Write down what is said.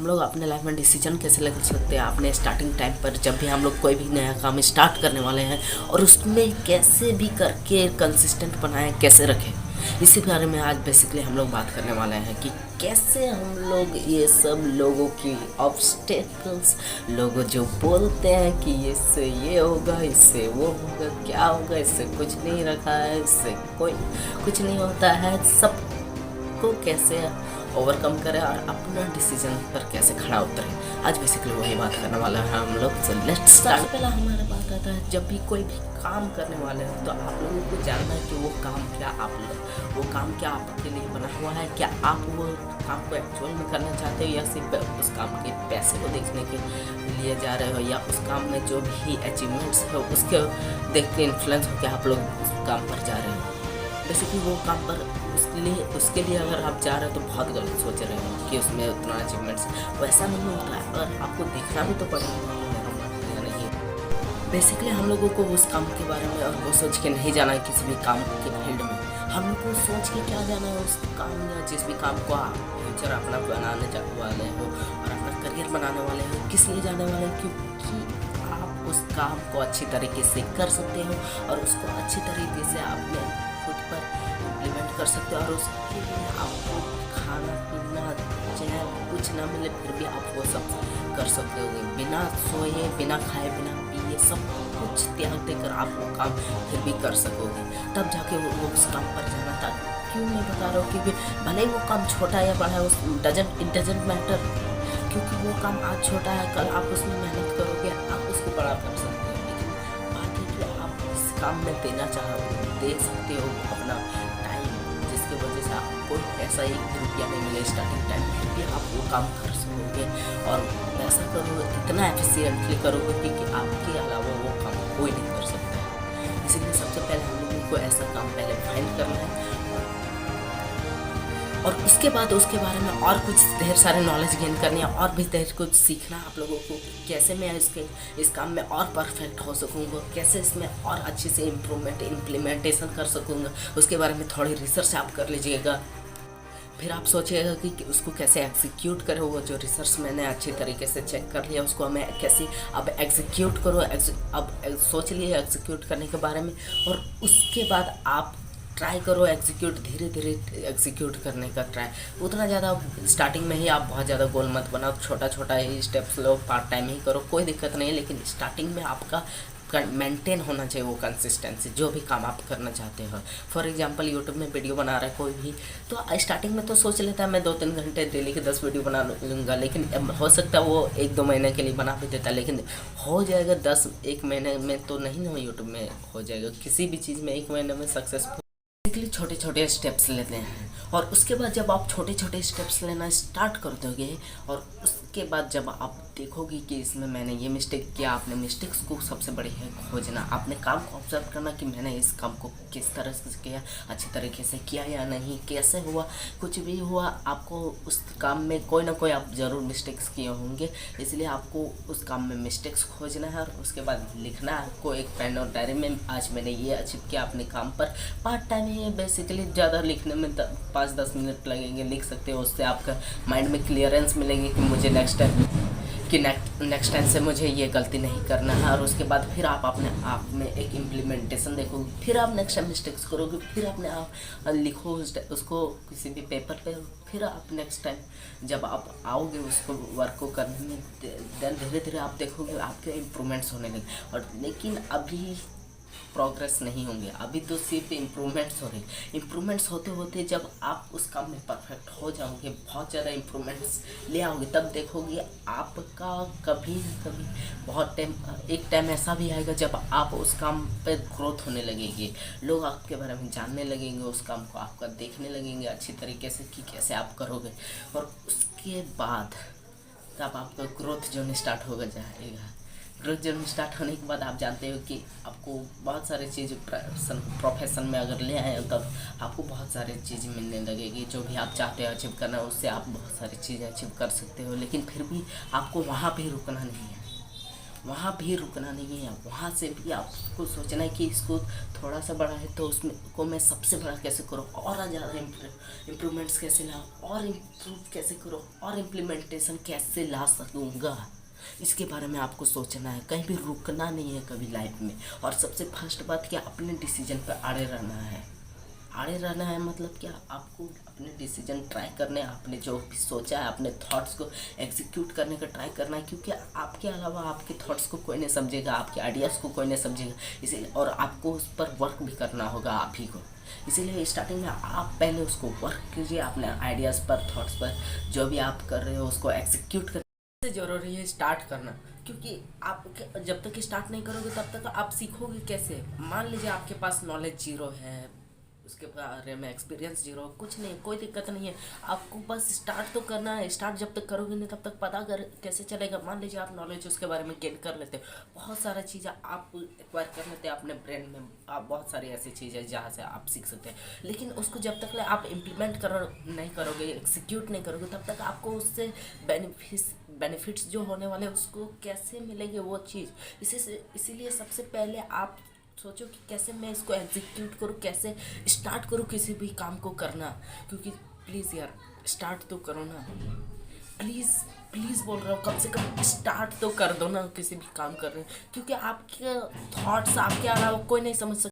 लोग अपने लाइफ में डिसीजन कैसे ले सकते हैं अपने स्टार्टिंग टाइम पर, जब भी हम लोग कोई भी नया काम स्टार्ट करने वाले हैं, और उसमें कैसे भी करके कंसिस्टेंट बनाएं, कैसे रखें। इसी बारे में आज बेसिकली हम लोग बात करने वाले हैं कि कैसे हम लोग ये सब लोगों की ऑब्स्टेकल्स, लोग जो बोलते हैं कि इससे ये होगा, इससे वो होगा, क्या होगा, इससे कुछ नहीं रखा है, इससे कोई कुछ नहीं होता है, सब को कैसे ओवरकम करें और अपना डिसीजन पर कैसे खड़ा उतरे। आज बेसिकली वही बात करने वाला है हम लोग। So let's start. पहला हमारा बात आता है, जब भी कोई भी काम करने वाले हैं तो आप लोगों को जानना है कि वो काम क्या वो काम क्या आपके लिए बना हुआ है। क्या आप वो काम को एक्चुअल में करना चाहते हो या सिर्फ उस काम के पैसे को देखने के लिए जा रहे हो, या उस काम में जो भी अचीवमेंट्स है उसके देख के इन्फ्लुएंस होकर आप लोग उस काम पर जा रहे हो। बेसिकली वो काम पर उसके लिए अगर आप जा रहे हो तो बहुत गलत सोच रहे हो कि उसमें उतना अचीवमेंट्स, वैसा नहीं होता है। और आपको देखना भी तो पड़ेगा, नहीं। बेसिकली हम लोगों को उस काम के बारे में और वो सोच के नहीं जाना है किसी भी काम के फील्ड में। हम लोग को सोच के क्या जाना है उस काम या जिस भी काम को आप फ्यूचर अपना बनाने वाले हो और अपना करियर बनाने वाले हो, किस लिए जाने वाले हो, क्योंकि आप उस काम को अच्छी तरीके से कर सकते हो और उसको अच्छी तरीके से आपने खुद पर इम्प्लीमेंट कर सकते हो। और उसके लिए आपको खाना पीना चाहे कुछ ना मिले फिर भी आप वो सब कर सकते हो, बिना सोए, बिना खाए, बिना पिए, सब कुछ त्याग देकर आप वो काम फिर भी कर सकोगे। तब जाके वो उस काम पर जाना था। क्यों मैं बता रहा हूँ, क्योंकि भले ही वो काम छोटा या बड़ा है, इट डजंट मैटर। क्योंकि वो काम आज छोटा है, कल आप उसमें मेहनत करोगे, आप उसको बड़ा कर सकते हो। लेकिन बात है कि आप इस काम में देना चाहोगे, दे सकते हो अपना टाइम, जिसकी वजह से आपको ऐसा एक रुपया नहीं मिले स्टार्टिंग टाइम में भी आप वो काम कर सकोगे। और ऐसा करो, इतना एफिशिएंटली करोगे कि आपके अलावा वो काम कोई नहीं कर सकता है। इसीलिए सबसे पहले हम लोगों को ऐसा काम पहले फाइंड करना है, और उसके बाद उसके बारे में और कुछ ढेर सारे नॉलेज गेन करनी है और भी ढेर कुछ सीखना आप लोगों को। कैसे मैं इस काम में और परफेक्ट हो सकूँगा, कैसे इसमें और अच्छे से इम्प्लीमेंटेशन कर सकूँगा, उसके बारे में थोड़ी रिसर्च आप कर लीजिएगा। फिर आप सोचिएगा कि उसको कैसे एग्जीक्यूट करें। वो जो रिसर्च मैंने अच्छी तरीके से चेक कर लिया, उसको मैं कैसे अब एग्जीक्यूट करो। अब सोच लिए एग्जीक्यूट करने के बारे में, और उसके बाद आप ट्राई करो एग्जीक्यूट, धीरे धीरे एग्जीक्यूट करने का ट्राई। उतना ज़्यादा स्टार्टिंग में ही आप बहुत ज़्यादा गोल मत बनाओ, छोटा छोटा ही स्टेप्स लो, पार्ट टाइम ही करो, कोई दिक्कत नहीं है। लेकिन स्टार्टिंग में आपका मेंटेन होना चाहिए वो कंसिस्टेंसी, जो भी काम आप करना चाहते हो। फॉर एग्जांपल यूट्यूब में वीडियो बना रहा है कोई भी, तो स्टार्टिंग में तो सोच लेता है मैं 2-3 घंटे डेली के 10 वीडियो बना लूँगा, लेकिन हो सकता है वो 1-2 महीने के लिए बना भी देता है, लेकिन हो जाएगा 1 महीने में तो नहीं ना यूट्यूब में हो जाएगा। किसी भी चीज़ में 1 महीने में सक्सेसफुल छोटे छोटे स्टेप्स लेते हैं। और उसके बाद जब आप छोटे छोटे स्टेप्स लेना स्टार्ट कर दोगे, और उसके बाद जब आप देखोगे कि इसमें मैंने ये मिस्टेक किया, आपने मिस्टेक्स को सबसे बड़ी है खोजना, आपने काम को ऑब्जर्व करना कि मैंने इस काम को किस तरह से किया, अच्छी तरीके से किया या नहीं, कैसे हुआ, कुछ भी हुआ, आपको उस काम में कोई ना कोई आप ज़रूर मिस्टेक्स किए होंगे। इसलिए आपको उस काम में मिस्टेक्स खोजना है और उसके बाद लिखना है आपको एक पेन और डायरी में, आज मैंने ये अचीव किया अपने काम पर। पार्ट टाइम ही बेसिकली, ज़्यादा लिखने में 5-10 मिनट लगेंगे, लिख सकते हो। उससे आपका माइंड में क्लियरेंस मिलेगी कि मुझे नेक्स्ट टाइम से मुझे ये गलती नहीं करना है। और उसके बाद फिर आप अपने आप में एक इम्प्लीमेंटेशन देखोगे, फिर आप नेक्स्ट टाइम मिस्टेक्स करोगे, फिर अपने आप लिखो उसको किसी भी पेपर पे, फिर आप नेक्स्ट टाइम जब आप आओगे उसको वर्क को करने में, देन धीरे धीरे आप देखोगे आपके इम्प्रूवमेंट्स होने लगे। और लेकिन अभी प्रोग्रेस नहीं होंगे, अभी तो सिर्फ इम्प्रूवमेंट्स हो रहे। इम्प्रूवमेंट्स होते होते जब आप उस काम में परफेक्ट हो जाओगे, बहुत ज़्यादा इम्प्रूवमेंट्स ले आओगे, तब देखोगे आपका कभी बहुत एक टाइम ऐसा भी आएगा जब आप उस काम पे ग्रोथ होने लगेगी, लोग आपके बारे में जानने लगेंगे, उस काम को आपका देखने लगेंगे अच्छी तरीके से कि कैसे आप करोगे। और उसके बाद तब आपका ग्रोथ जोन स्टार्ट होगा जाएगा। ग्रोथ जर्नी स्टार्ट होने के बाद आप जानते हो कि आपको बहुत सारी चीज़ प्रोफेशन में अगर ले आए तब आपको बहुत सारी चीज़ मिलने लगेगी। जो भी आप चाहते हो अचीव करना, उससे आप बहुत सारी चीज़ें अचीव कर सकते हो। लेकिन फिर भी आपको वहाँ पे रुकना नहीं है, वहाँ भी रुकना नहीं है, वहाँ से भी आपको सोचना है कि इसको थोड़ा सा बड़ा है तो उसमें को मैं सबसे बड़ा कैसे करूँ, और ज़्यादा इम्प्रूवमेंट्स कैसे लाऊँ, और इम्प्रूव कैसे करूँ, और इम्प्लीमेंटेशन कैसे ला सकूँगा, इसके बारे में आपको सोचना है। कहीं भी रुकना नहीं है कभी लाइफ में। और सबसे फर्स्ट बात क्या, अपने डिसीजन पे अड़े रहना है। अड़े रहना है मतलब क्या, आपको अपने डिसीजन ट्राई करने, आपने जो भी सोचा है अपने थॉट्स को एग्जीक्यूट करने का ट्राई करना है, क्योंकि आपके अलावा आपके थॉट्स को कोई नहीं समझेगा, आपके आइडियाज़ को कोई नहीं समझेगा। इसीलिए और आपको उस पर वर्क भी करना होगा आप ही को। इसीलिए स्टार्टिंग में आप पहले उसको वर्क कीजिए, अपने आइडियाज़ पर, थॉट्स पर, जो भी आप कर रहे हो उसको एग्जीक्यूट कर। सबसे ज़रूरी है स्टार्ट करना, क्योंकि आप जब तक स्टार्ट नहीं करोगे तब तक आप सीखोगे कैसे। मान लीजिए आपके पास नॉलेज जीरो है, उसके बारे में एक्सपीरियंस जीरो, कुछ नहीं, कोई दिक्कत नहीं है, आपको बस स्टार्ट तो करना है। स्टार्ट जब तक करोगे नहीं तब तक पता कर कैसे चलेगा। मान लीजिए आप नॉलेज उसके बारे में गेन कर लेते हो, बहुत सारा चीज़ें आप एक्वायर कर लेते हैं अपने ब्रेन में, आप बहुत सारी ऐसी चीज़ें जहाँ से आप सीख सकते हैं, लेकिन उसको जब तक आप इम्प्लीमेंट नहीं करोगे, एक्सिक्यूट नहीं करोगे, तब तक आपको उससे बेनिफिट्स जो होने वाले उसको कैसे मिलेंगे वो चीज़। इसीलिए सबसे पहले आप सोचो कि कैसे मैं इसको एग्जीक्यूट करूँ, कैसे स्टार्ट करूँ किसी भी काम को करना। क्योंकि प्लीज़ यार स्टार्ट तो करो ना, प्लीज़ प्लीज़ बोल रहा हूँ, कम से कम स्टार्ट तो कर दो ना किसी भी काम कर रहे हैं, क्योंकि आपके थॉट्स आपके अलावा कोई नहीं समझ सकता।